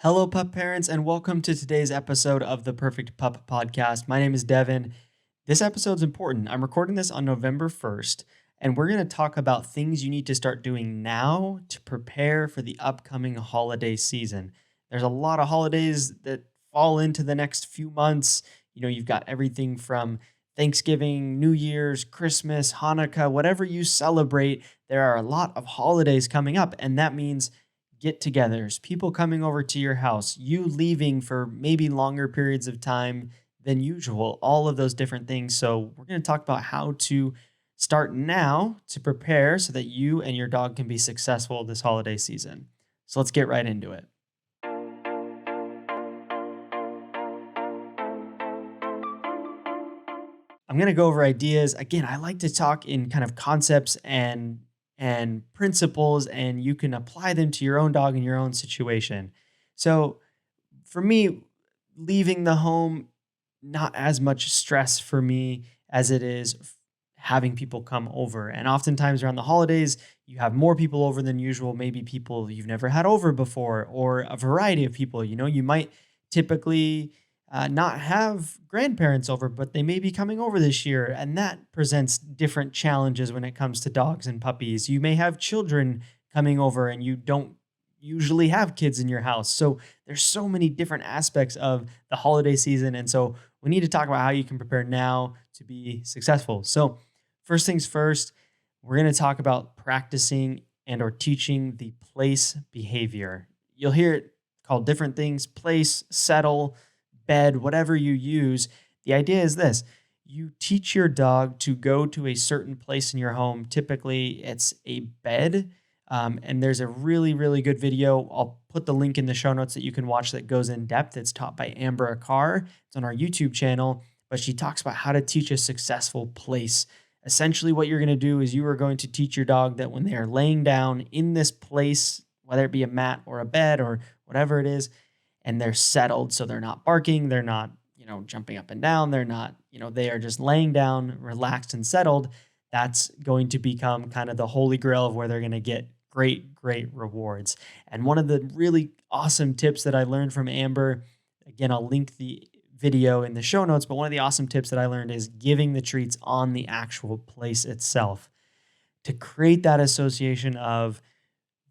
Hello, pup parents, and welcome to today's episode of the Perfect Pup Podcast. My name is Devin. This episode's important. I'm recording this on November 1st, and we're going to talk about things you need to start doing now to prepare for the upcoming holiday season. There's a lot of holidays that fall into the next few months. You've got everything from Thanksgiving, New Year's, Christmas, Hanukkah, whatever you celebrate. There are a lot of holidays coming up, and that means get togethers, people coming over to your house, you leaving for maybe longer periods of time than usual, all of those different things. So, we're going to talk about how to start now to prepare so that you and your dog can be successful this holiday season. So, let's get right into it. I'm going to go over ideas. Again, I like to talk in kind of concepts and principles, and you can apply them to your own dog and your own situation. So, for me, leaving the home, not as much stress for me as it is having people come over. And oftentimes around the holidays, you have more people over than usual, maybe people you've never had over before, or a variety of people. You might typically not have grandparents over, but they may be coming over this year. And that presents different challenges when it comes to dogs and puppies. You may have children coming over and you don't usually have kids in your house. So there's so many different aspects of the holiday season. And so we need to talk about how you can prepare now to be successful. So first things first, we're going to talk about practicing and or teaching the place behavior. You'll hear it called different things: place, settle, bed, whatever you use. The idea is this: you teach your dog to go to a certain place in your home. Typically, it's a bed. And there's a really, really good video. I'll put the link in the show notes that you can watch that goes in depth. It's taught by Amber Akar. It's on our YouTube channel, but she talks about how to teach a successful place. Essentially, what you're going to do is you are going to teach your dog that when they are laying down in this place, whether it be a mat or a bed or whatever it is, and they're settled, so they're not barking, they're not, jumping up and down, they're not, they are just laying down, relaxed and settled. That's going to become kind of the holy grail of where they're going to get great, great rewards. And one of the really awesome tips that I learned from Amber, again, I'll link the video in the show notes, but one of the awesome tips that I learned is giving the treats on the actual place itself to create that association of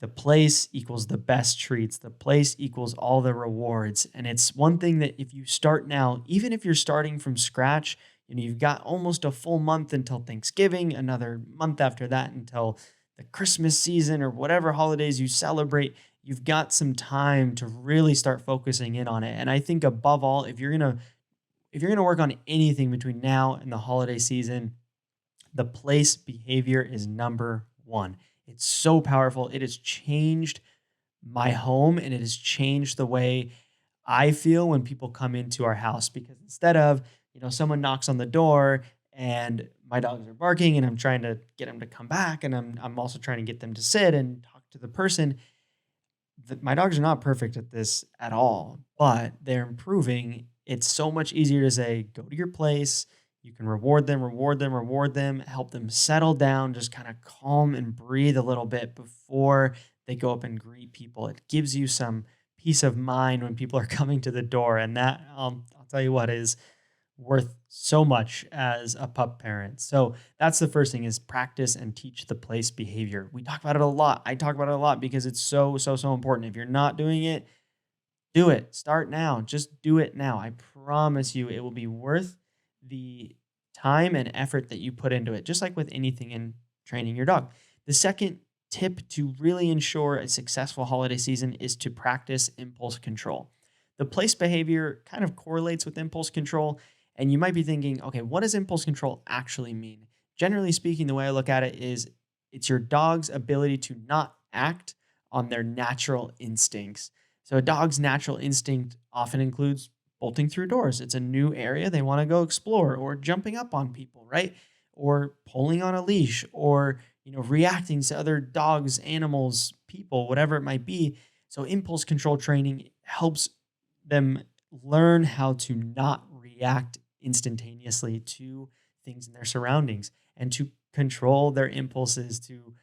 the place equals the best treats, the place equals all the rewards. And it's one thing that if you start now, even if you're starting from scratch, you've got almost a full month until Thanksgiving, another month after that until the Christmas season or whatever holidays you celebrate. You've got some time to really start focusing in on it. And I think above all, if you're gonna work on anything between now and the holiday season, the place behavior is number one. It's so powerful. It has changed my home and it has changed the way I feel when people come into our house, because instead of, someone knocks on the door and my dogs are barking and I'm trying to get them to come back, and I'm also trying to get them to sit and talk to the person. My dogs are not perfect at this at all, but they're improving. It's so much easier to say, go to your place. You can reward them, reward them, reward them, help them settle down, just kind of calm and breathe a little bit before they go up and greet people. It gives you some peace of mind when people are coming to the door. And that, I'll tell you what, is worth so much as a pup parent. So that's the first thing, is practice and teach the place behavior. We talk about it a lot. I talk about it a lot because it's so, so, so important. If you're not doing it, do it. Start now. Just do it now. I promise you it will be worth the time and effort that you put into it, just like with anything in training your dog. The second tip to really ensure a successful holiday season is to practice impulse control. The place behavior kind of correlates with impulse control. And you might be thinking, okay, what does impulse control actually mean? Generally speaking, the way I look at it is it's your dog's ability to not act on their natural instincts. So a dog's natural instinct often includes bolting through doors. It's a new area they want to go explore, or jumping up on people, right? Or pulling on a leash, or reacting to other dogs, animals, people, whatever it might be. So impulse control training helps them learn how to not react instantaneously to things in their surroundings, and to control their impulses, to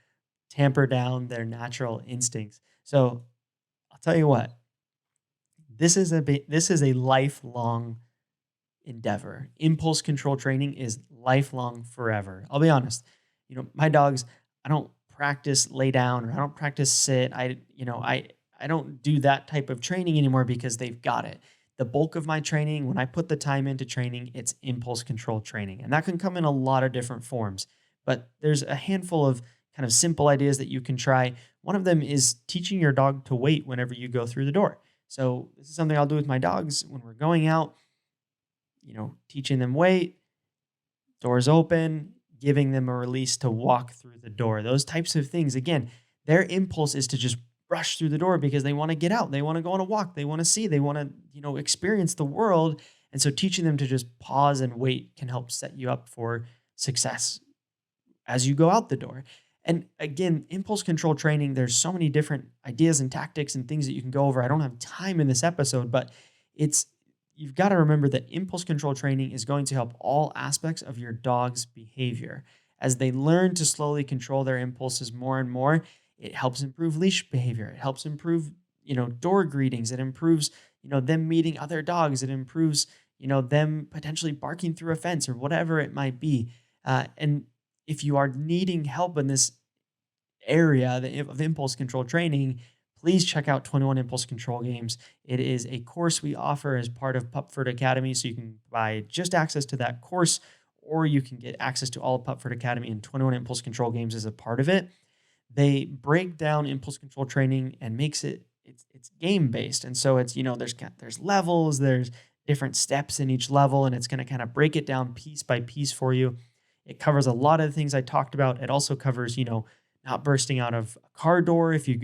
tamper down their natural instincts. So I'll tell you what, this is a lifelong endeavor. Impulse control training is lifelong forever. I'll be honest. My dogs, I don't practice lay down or I don't practice sit. I don't do that type of training anymore because they've got it. The bulk of my training, when I put the time into training, it's impulse control training. And that can come in a lot of different forms. But there's a handful of kind of simple ideas that you can try. One of them is teaching your dog to wait whenever you go through the door. So this is something I'll do with my dogs when we're going out, teaching them wait, doors open, giving them a release to walk through the door. Those types of things. Again, their impulse is to just rush through the door because they want to get out. They want to go on a walk. They want to see. They want to, experience the world. And so teaching them to just pause and wait can help set you up for success as you go out the door. And again, impulse control training, there's so many different ideas and tactics and things that you can go over. I don't have time in this episode, but it's you've got to remember that impulse control training is going to help all aspects of your dog's behavior. As they learn to slowly control their impulses more and more, it helps improve leash behavior. It helps improve, door greetings. It improves, them meeting other dogs. It improves, them potentially barking through a fence or whatever it might be. And if you are needing help in this area of impulse control training, please check out 21 Impulse Control Games. It is a course we offer as part of Pupford Academy, so you can buy just access to that course, or you can get access to all of Pupford Academy, and 21 Impulse Control Games is a part of it. They break down impulse control training and makes it's game based, and so it's there's levels, there's different steps in each level, and it's going to kind of break it down piece by piece for you. It covers a lot of the things I talked about. It also covers, not bursting out of a car door if you're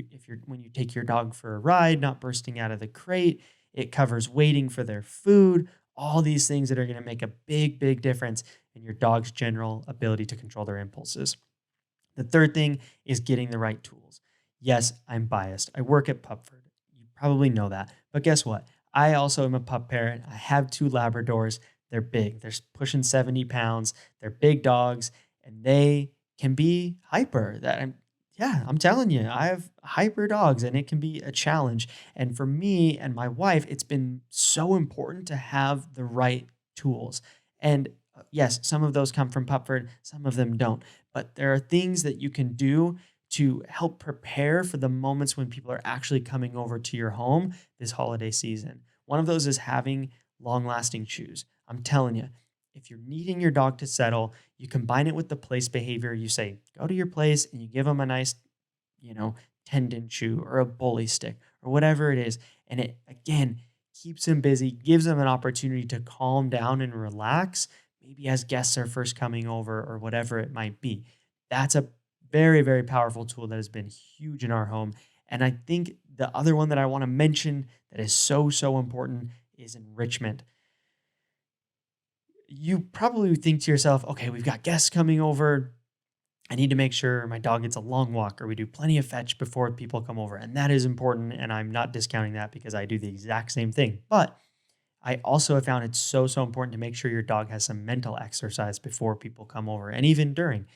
when you take your dog for a ride, not bursting out of the crate. It covers waiting for their food, all these things that are going to make a big, big difference in your dog's general ability to control their impulses. The third thing is getting the right tools. Yes, I'm biased. I work at Pupford. You probably know that. But guess what? I also am a pup parent. I have two Labradors. They're big. They're pushing 70 pounds. They're big dogs, and they can be hyper. I'm telling you, I have hyper dogs, and it can be a challenge. And for me and my wife, it's been so important to have the right tools. And yes, some of those come from Pupford, some of them don't. But there are things that you can do to help prepare for the moments when people are actually coming over to your home this holiday season. One of those is having long lasting chews. I'm telling you, if you're needing your dog to settle, you combine it with the place behavior. You say, go to your place and you give them a nice, you know, tendon chew or a bully stick or whatever it is. And it, again, keeps them busy, gives them an opportunity to calm down and relax, maybe as guests are first coming over or whatever it might be. That's a very, very powerful tool that has been huge in our home. And I think the other one that I want to mention that is so, so important is enrichment. You probably think to yourself, okay, we've got guests coming over. I need to make sure my dog gets a long walk, or we do plenty of fetch before people come over. And that is important. And I'm not discounting that because I do the exact same thing. But I also have found it's so, so important to make sure your dog has some mental exercise before people come over and even during,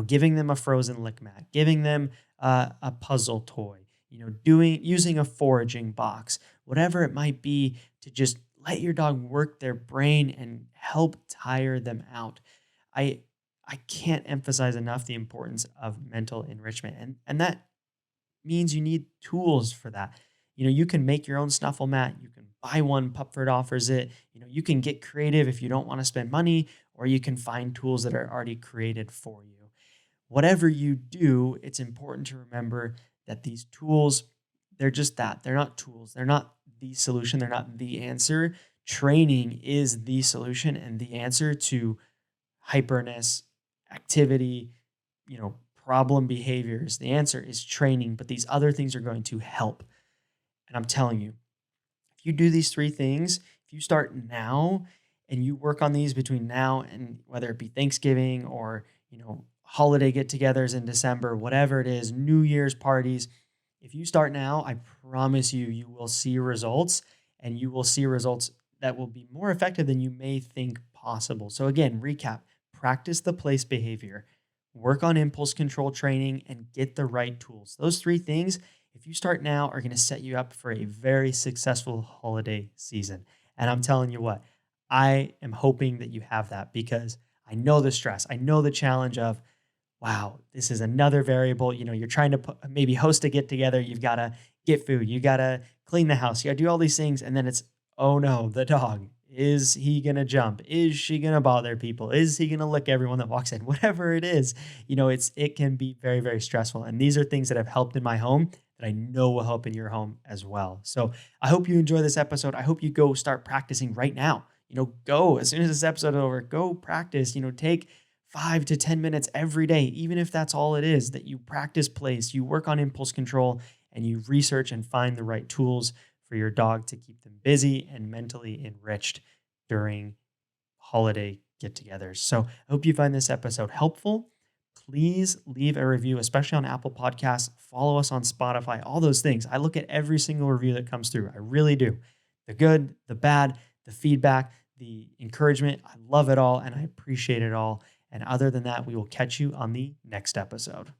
giving them a frozen lick mat, giving them a puzzle toy, using a foraging box, whatever it might be to just let your dog work their brain and help tire them out. I I can't emphasize enough the importance of mental enrichment. And that means you need tools for that. You can make your own snuffle mat, you can buy one, Pupford offers it. You can get creative if you don't want to spend money, or you can find tools that are already created for you. Whatever you do, it's important to remember that these tools, they're just that. They're not tools. They're not the solution. They're not the answer. Training is the solution and the answer to hyperness, activity, problem behaviors. The answer is training, but these other things are going to help. And I'm telling you, if you do these three things, if you start now and you work on these between now and whether it be Thanksgiving or, holiday get-togethers in December, whatever it is, New Year's parties, if you start now, I promise you, you will see results, and you will see results that will be more effective than you may think possible. So again, recap, practice the place behavior, work on impulse control training, and get the right tools. Those three things, if you start now, are going to set you up for a very successful holiday season. And I'm telling you what, I am hoping that you have that because I know the stress. I know the challenge of, wow, this is another variable. You're trying to maybe host a get together. You've got to get food. You got to clean the house. You got to do all these things. And then it's, oh no, the dog. Is he going to jump? Is she going to bother people? Is he going to lick everyone that walks in? Whatever it is, it can be very, very stressful. And these are things that have helped in my home that I know will help in your home as well. So I hope you enjoy this episode. I hope you go start practicing right now. Go as soon as this episode is over, go practice, take 5 to 10 minutes every day, even if that's all it is, that you practice place, you work on impulse control, and you research and find the right tools for your dog to keep them busy and mentally enriched during holiday get togethers. So I hope you find this episode helpful. Please leave a review, especially on Apple Podcasts. Follow us on Spotify, all those things. I look at every single review that comes through. I really do. The good, the bad, the feedback, the encouragement. I love it all and I appreciate it all. And other than that, we will catch you on the next episode.